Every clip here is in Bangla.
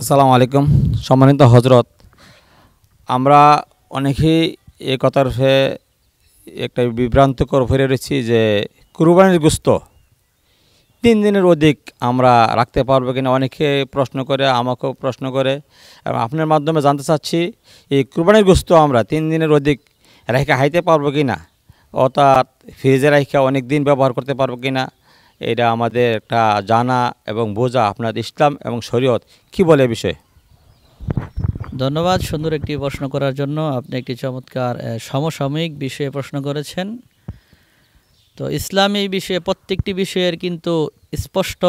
আসসালামু আলাইকুম। সম্মানিত হজরত, আমরা অনেকেই এ কথার একটা বিভ্রান্তকর হয়ে রয়েছি যে কুরবানির গোশত 3 দিনের অধিক আমরা রাখতে পারবো কিনা অনেকে প্রশ্ন করে, আমাকেও প্রশ্ন করে, এবং আপনার মাধ্যমে জানতে চাচ্ছি এই কুরবানির গোশত আমরা 3 দিনের অধিক রেখে খাইতে পারবো কিনা, অর্থাৎ ফ্রিজে রেখে অনেক দিন ব্যবহার করতে পারবো কিনা। এটা আমাদের একটা জানা এবং বোঝা আপনার ইসলাম এবং শরীয়ত কি বলে এ বিষয়ে। ধন্যবাদ সুন্দর একটি প্রশ্ন করার জন্য। আপনি একটি চমৎকার সমসাময়িক বিষয়ে প্রশ্ন করেছেন। তো ইসলাম এই বিষয়ে প্রত্যেকটি বিষয়ের কিন্তু স্পষ্ট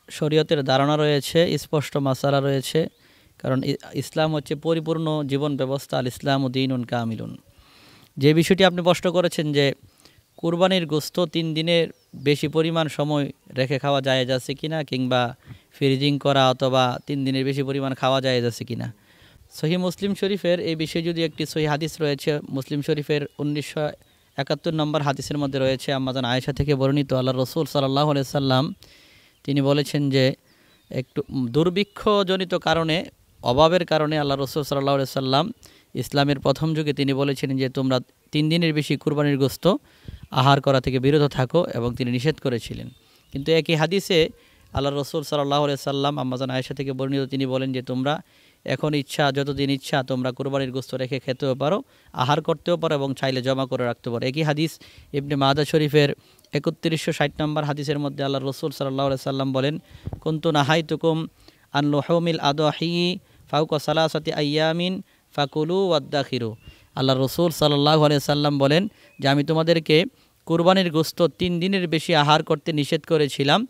শরীয়তের ধারণা রয়েছে, স্পষ্ট মাসালা রয়েছে। কারণ ইসলাম হচ্ছে পরিপূর্ণ জীবন ব্যবস্থা। আল ইসলাম দীনুন কামিলুন। যে বিষয়টি আপনি প্রশ্ন করেছেন যে কুরবানির গোশত 3 দিনের বেশি পরিমাণ সময় রেখে খাওয়া জায়েজ আছে কিনা, কিংবা ফ্রিজিং করা অথবা 3 দিনের বেশি পরিমাণ খাওয়া জায়েজ আছে কিনা। সহিহ মুসলিম শরীফের এই বিষয়ে যদি একটি সহিহ হাদিস রয়েছে, মুসলিম শরীফের 1971 নম্বর হাদিসের মধ্যে রয়েছে, আম্মাজান আয়েশা থেকে বর্ণিত, আল্লাহ রসুল সাল্লাল্লাহু আলাইহি সাল্লাম তিনি বলেছেন যে একটু দুর্ভিক্ষজনিত কারণে, অভাবের কারণে আল্লাহ রসুল সাল্লাল্লাহু আলাইহি সাল্লাম ইসলামের প্রথম যুগে তিনি বলেছিলেন যে তোমরা 3 দিনের বেশি কুরবানির গোশত আহার করা থেকে বিরত থাকো, এবং তিনি নিষেধ করেছিলেন। কিন্তু একই হাদিসে আল্লাহ রসুল সাল্লাল্লাহু আলাইহি সাল্লাম আম্মাজান আয়েশা থেকে বর্ণিত, তিনি বলেন যে তোমরা এখন ইচ্ছা, যতদিন ইচ্ছা তোমরা কুরবানির গোশত রেখে খেতেও পারো, আহার করতেও পারো, এবং চাইলে জমা করে রাখতে পারো। একই হাদিস ইবনে মাজাহ শরীফের 3160 নম্বর হাদিসের মধ্যে আল্লাহ রসুল সাল্লাল্লাহু আলাইহি সাল্লাম বলেন, কুনতু নাহাইতুকুম আন লুহুমিল আদহি ফাওকা সালাসাতি আইয়ামিন ফাকুলু ওয়াদ্দাখিরু। আল্লাহ রসুল সাল্লাল্লাহু আলাইহি সাল্লাম বলেন যে আমি তোমাদেরকে কুরবানির গোশত 3 দিনের বেশি আহার করতে নিষেধ করেছিলাম,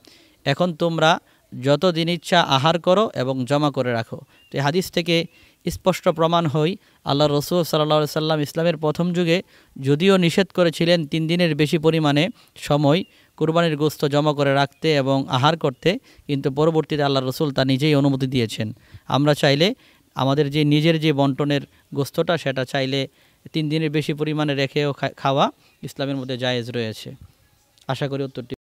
এখন তোমরা যতদিন ইচ্ছা আহার করো এবং জমা করে রাখো। তো এই হাদিস থেকে স্পষ্ট প্রমাণ হয় আল্লাহ রসুল সাল্লাল্লাহু আলাইহি সাল্লাম ইসলামের প্রথম যুগে যদিও নিষেধ করেছিলেন 3 দিনের বেশি পরিমাণে সময় কুরবানির গোশত জমা করে রাখতে এবং আহার করতে, কিন্তু পরবর্তীতে আল্লাহ রসুল তা নিজেই অনুমতি দিয়েছেন। আমরা চাইলে আমাদের যে নিজের যে বন্টনের গোশতটা, সেটা চাইলে 3 দিনের বেশি পরিমাণে রেখেও খাওয়া ইসলামের মধ্যে জায়েজ রয়েছে। আশা করি উত্তরটি